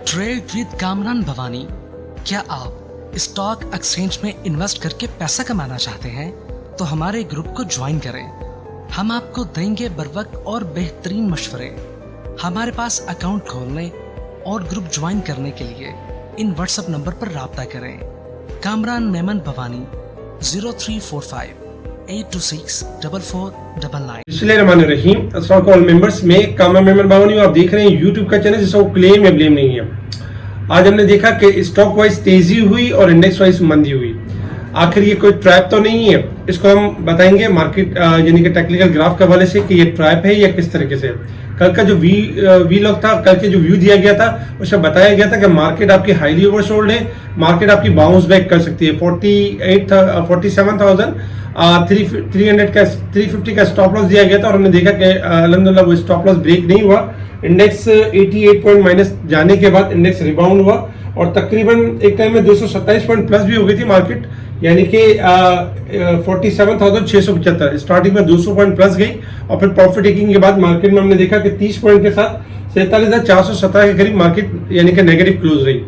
Trade with Kamran Bhavani. क्या आप stock exchange में इन्वेस्ट करके पैसा कमाना चाहते हैं तो हमारे ग्रुप को ज्वाइन करें। हम आपको देंगे बर वक्त और बेहतरीन मशवरे। हमारे पास अकाउंट खोलने और ग्रुप ज्वाइन करने के लिए इन व्हाट्सएप नंबर पर राब्ता करें। कामरान मेमन भवानी 0345-826-4499। बिस्मिल्लाहिर्रहमानिर्रहीम। अस्सलाम वालेकुम मेंबर्स, मैं कामरान मेमन भवानी हूं। आप देख रहे हैं यूट्यूब का चैनल जिसका क्लेम या ब्लेम नहीं है। आज हमने देखा कि स्टॉक वाइज तेजी हुई और इंडेक्स वाइज मंदी हुई। आखिर ये कोई ट्रैप तो नहीं है? इसको हम बताएंगे मार्केट यानी कि टेक्निकल ग्राफ के हवाले से कि ये ट्रैप है या किस तरीके से। कल का जो वी लॉग था, कल के जो व्यू दिया गया था उसमें बताया गया था कि मार्केट आपकी हाईली ओवरसोल्ड है। मार्केट आपकी बाउंस बैक कर सकती है। 350 का स्टॉप लॉस दिया गया था और हमने देखा कि अल्हम्दुलिल्लाह वो स्टॉप लॉस ब्रेक नहीं हुआ। इंडेक्स 88 पॉइंट माइनस जाने के बाद इंडेक्स रिबाउंड हुआ और तकरीबन एक टाइम में 227 पॉइंट प्लस भी हो गई थी मार्केट, यानी कि 47,675। स्टार्टिंग में 200 पॉइंट प्लस गई और फिर प्रॉफिट टेकिंग के बाद मार्केट में हमने देखा कि 30 पॉइंट के साथ 47,417 के करीब मार्केट यानी कि नेगेटिव क्लोज रही।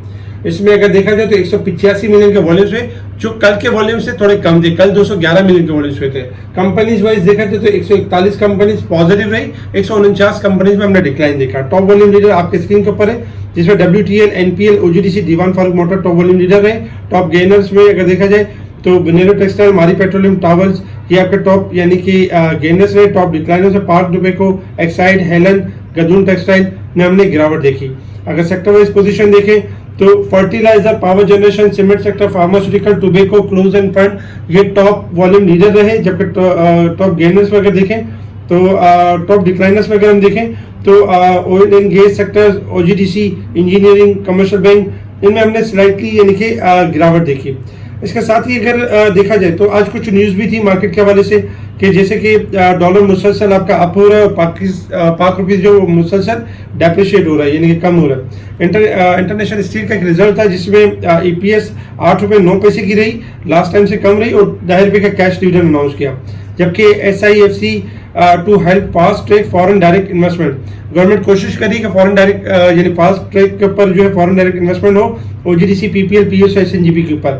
इसमें अगर देखा जाए तो 185 मिलियन के वॉल्यूम्स हुए, जो कल के वॉल्यूम से थोड़े कम थे। कल 211 मिलियन के वॉल्यूम्स हुए थे। कंपनीज वाइज देखा जाए तो 141 कंपनीज पॉजिटिव रही, 149 कंपनीज में हमने डिक्लाइन देखा। टॉप वॉल्यूम लीडर आपके स्क्रीन के ऊपर है, जिसमें WTL, NPL, OGDC, Dewan Farooque motor top volume leader है। टॉप गेनर्स में अगर देखा जाए तो बिनेरो टेक्सटाइल, मारी पेट्रोलियम, टावर्स ये आपके टॉप यानी कि गेनर्स रहे। टॉप डिक्लाइनर्स में पार्क डुबेको, एक्साइड, हेलन, गदून टेक्सटाइल में हमने गिरावट देखी। अगर सेक्टर वाइज पोजीशन देखें तो fertiliser, power generation, cement sector, pharmaceutical, tobacco, close end fund ये टॉप वॉल्यूम लीडर रहे। जबकि टॉप गेनर्स में अगर देखें तो टॉप डिक्लाइनर्स में अगर हम देखें तो oil and gas sector, OGDC, engineering, commercial bank इनमें हमने स्लाइटली यानी कि गिरावट देखी। इसके साथ ही अगर देखा जाए तो आज कुछ न्यूज भी थी मार्केट के हवाले से कि जैसे कि डॉलर मुसलसल आपका अप हो रहा है और पाक रुपीज जो मुसलसल डेप्रिशिएट हो रहा है यानी कि कम हो रहा है। इंटरनेशनल स्टील का एक रिजल्ट था जिसमें EPS 8 रुपये 9 पैसे की रही, लास्ट टाइम से कम रही और 2.5 रुपये का कैश डिविडेंड अनाउंस किया। जबकि SIFC to help fast track foreign direct investment, government कोशिश करी कि फॉरेन डायरेक्ट यानी फास्ट ट्रैक के ऊपर जो है फॉरेन डायरेक्ट इन्वेस्टमेंट हो, OGDC, PPL, PSU, SNGP के ऊपर।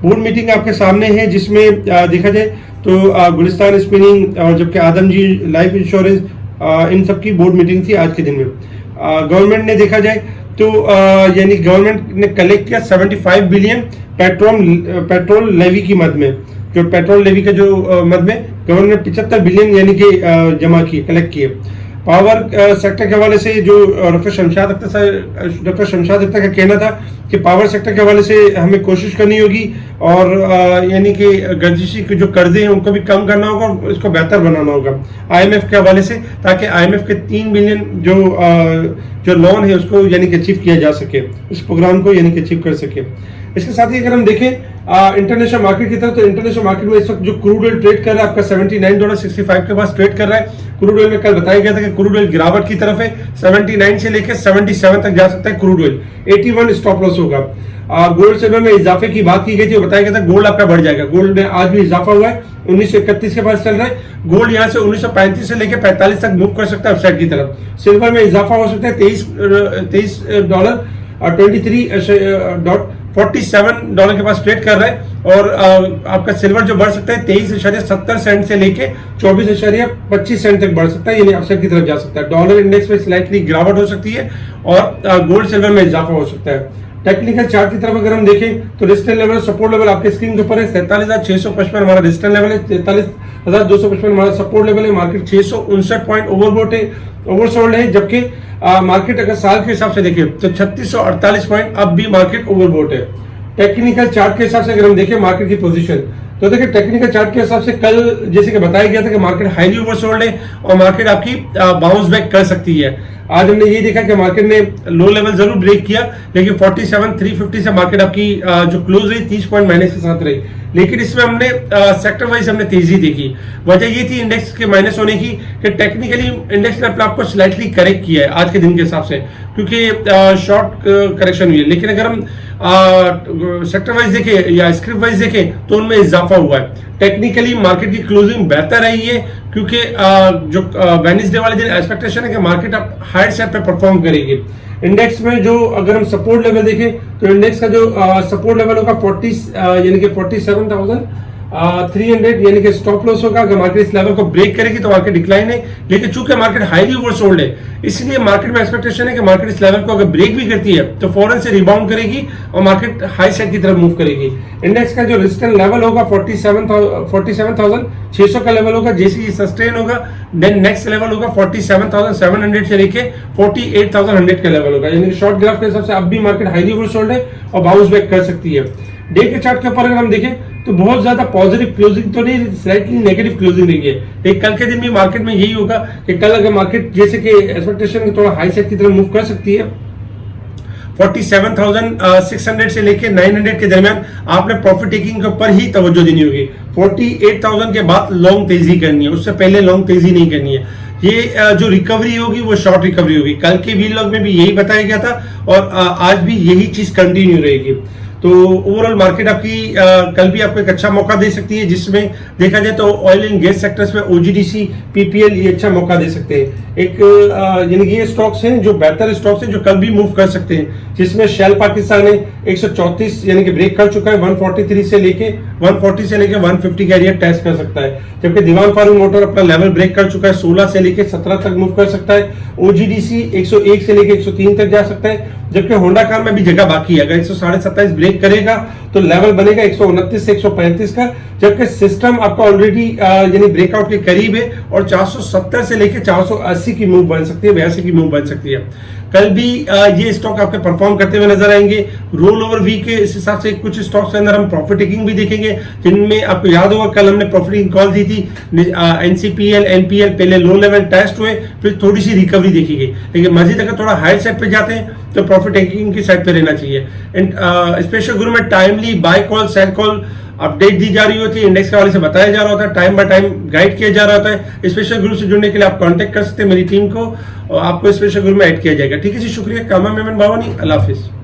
बोर्ड मीटिंग आपके सामने है जिसमें देखा जाए तो गुलिस्तान स्पिनिंग और जबकि आदमजी लाइफ इंश्योरेंस इन सब की बोर्ड मीटिंग थी आज के दिन में। गवर्नमेंट ने देखा जाए तो यानी गवर्नमेंट ने कलेक्ट किया 75 बिलियन पेट्रोल लेवी की मद में। जो पेट्रोल लेवी का जो मद में गवर्नमेंट ने 75 बिलियन यानी कि जमा किए, कलेक्ट किए। पावर सेक्टर के हवाले से जो डॉक्टर शमशाद अख्तर का कहना था कि पावर सेक्टर के हवाले से हमें कोशिश करनी होगी और यानी कि गर्दिशी के जो कर्जे हैं उनको भी कम करना होगा और इसको बेहतर बनाना होगा IMF के हवाले से, ताकि IMF के 3 बिलियन जो लोन है उसको यानी कि अचीव किया जा सके, इस प्रोग्राम को यानी कि अचीव कर सके। इसके साथ ही अगर हम देखें इंटरनेशनल मार्केट की तरफ तो इंटरनेशनल मार्केट में इस वक्त जो क्रूड ऑयल ट्रेड कर रहा है आपका $79.65 के पास ट्रेड कर रहा है। क्रूड ऑयल में कल बताया गया था कि क्रूड ऑयल गिरावट की तरफ है, 79 से लेकर 77 तक जा सकता है क्रूड ऑयल। 81 स्टॉप लॉस होगा। गोल्ड सिल्वर में इजाफे की बात की गई थी, बताया गया था गोल्ड आपका बढ़ जाएगा। गोल्ड में आज भी इजाफा हुआ है, 1931 के पास चल रहा है। गोल्ड यहाँ से 1935 से लेकर 45 तक मूव कर सकता है अपसाइड की तरफ। सिल्वर में इजाफा हो सकता है $23.47 के पास ट्रेड कर रहा है और आपका सिल्वर जो बढ़ सकता है 23.70 सेंट से लेके 24.25 सेंट तक बढ़ सकता है, यानी अपसाइड की तरफ जा सकता है। डॉलर इंडेक्स में स्लाइटली गिरावट हो सकती है और गोल्ड सिल्वर में इजाफा हो सकता है। टेक्निकल चार्ट की तरफ अगर हम देखें तो रेजिस्टेंस लेवल, सपोर्ट लेवल आपके स्क्रीन के ऊपर है। 47,655 हमारा रेजिस्टेंस लेवल है, 43,255 हमारा सपोर्ट लेवल है। मार्केट 659 पॉइंट ओवरसोल्ड है, जबकि मार्केट अगर साल के हिसाब से देखें तो 3648 पॉइंट अब भी मार्केट ओवरबोट है। टेक्निकल चार्ट के हिसाब से अगर हम देखें मार्केट की पोजीशन तो देखिए टेक्निकल चार्ट के हिसाब से कल जैसे कि बताया गया था कि मार्केट हाईली ओवरसोल्ड है और मार्केट आपकी बाउंस बैक कर सकती है। आज हमने ये देखा कि मार्केट ने लो लेवल जरूर ब्रेक किया, लेकिन 47,350 से मार्केट आपकी जो क्लोज रही 30 पॉइंट माइनस के साथ रही। लेकिन इसमें हमने सेक्टर वाइज हमने तेजी देखी। वजह ये थी इंडेक्स के माइनस होने की कि टेक्निकली इंडेक्स ने अपने आप को स्लाइटली करेक्ट किया है आज के दिन के हिसाब से, क्योंकि शॉर्ट करेक्शन हुई है। लेकिन अगर हम सेक्टर वाइज देखें या स्क्रिप्ट वाइज देखें तो उनमें इजाफा हुआ है। टेक्निकली मार्केट की क्लोजिंग बेहतर रही है क्योंकि जो वेडनेसडे वाले दिन एक्सपेक्टेशन है कि मार्केट अब हायर साइड पे परफॉर्म करेगी। इंडेक्स में जो अगर हम सपोर्ट लेवल देखें तो इंडेक्स का जो सपोर्ट लेवल होगा 40 यानी कि 47,300 यानी कि स्टॉप लॉस होगा। अगर मार्केट इस लेवल को ब्रेक करेगी तो मार्केट डिक्लाइन है, लेकिन चूंकि मार्केट हाईली ओवरसोल्ड है इसलिए मार्केट में एक्सपेक्टेशन है कि मार्केट इस लेवल को अगर ब्रेक भी करती है तो फौरन से रिबाउंड करेगी और मार्केट हाई साइड की तरफ मूव करेगी। इंडेक्स का जो रेजिस्टेंस लेवल होगा 47,600 का लेवल होगा। जैसे ही सस्टेन होगा देन नेक्स्ट लेवल होगा 47,700 से लेके 48,100 का लेवल होगा। यानी शॉर्ट ग्राफ के हिसाब से अब भी मार्केट हाईली ओवरसोल्ड है और बाउंस बैक कर सकती है। डे के चार्ट के ऊपर अगर हम देखें तो बहुत ज्यादा पॉजिटिव क्लोजिंग तो नहीं, स्लाइटली नेगेटिव क्लोजिंग रही है। एक कल के दिन भी मार्केट में यही होगा कि कल अगर मार्केट जैसे कि एक्सपेक्टेशन थोड़ा हाई साइड की तरफ मूव कर सकती है 47,600 से लेके 900 के दरमियान आपने प्रॉफिट टेकिंग के ऊपर ही तवज्जो देनी होगी। 48,000 के बाद लॉन्ग तेजी करनी है, उससे पहले लॉन्ग तेजी नहीं करनी है। ये जो रिकवरी होगी वो शॉर्ट रिकवरी होगी। कल के वीलॉग में भी यही बताया गया था और आज भी यही चीज कंटिन्यू रहेगी। तो ओवरऑल मार्केट आपकी कल भी आपको एक अच्छा मौका दे सकती है, जिसमें देखा जाए तो ऑयल एंड गैस सेक्टर्स में ओजीडीसी पीपीएल ये अच्छा मौका दे सकते हैं। एक यानी कि ये स्टॉक्स हैं जो बेहतर स्टॉक्स हैं जो कल भी मूव कर सकते हैं, जिसमें शेल पाकिस्तान है 134 यानी कि ब्रेक कर चुका है 140 से लेके 150 का एरिया टेस्ट कर सकता है। जबकि दीवान फारूक मोटर अपना लेवल ब्रेक कर चुका है 16 से लेके 17 तक मूव कर सकता है। ओजीडीसी 101 से लेके 103 तक जा सकता है। जबकि होंडा कार में भी जगह बाकी है, अगर 127 ब्रेक करेगा तो लेवल बनेगा 129 से 135 का। जबकि सिस्टम आपका ऑलरेडी यानी ब्रेकआउट के करीब है और 470 से लेके 480 की मूव बन सकती है, 82 की मूव बन सकती है। कल भी ये स्टॉक आपके परफॉर्म करते हुए नजर आएंगे। रोल ओवर वीक के इस हिसाब से कुछ स्टॉक्स के अंदर हम प्रॉफिट टेकिंग भी देखेंगे, जिनमें आपको याद होगा कल हमने प्रॉफिट टेकिंग कॉल दी थी। एनसीपीएल एनपीएल पहले लो लेवल टेस्ट हुए, फिर थोड़ी सी रिकवरी देखी गई, लेकिन मजीद अगर थोड़ा हाई साइड पे जाते हैं तो प्रॉफिट टेकिंग की साइड पे रहना चाहिए। एंड स्पेशल गुरु में timely buy call sell call update दी जा रही होती है, इंडेक्स के हवाले से बताया जा रहा होता है, टाइम बाय टाइम गाइड किया जा रहा होता है। स्पेशल ग्रुप से जुड़ने के लिए आप कांटेक्ट कर सकते हैं मेरी टीम को और आपको स्पेशल ग्रुप में ऐड किया जाएगा। ठीक है जी, शुक्रिया। कामा मेमन बावानी, अल्लाह हाफिज।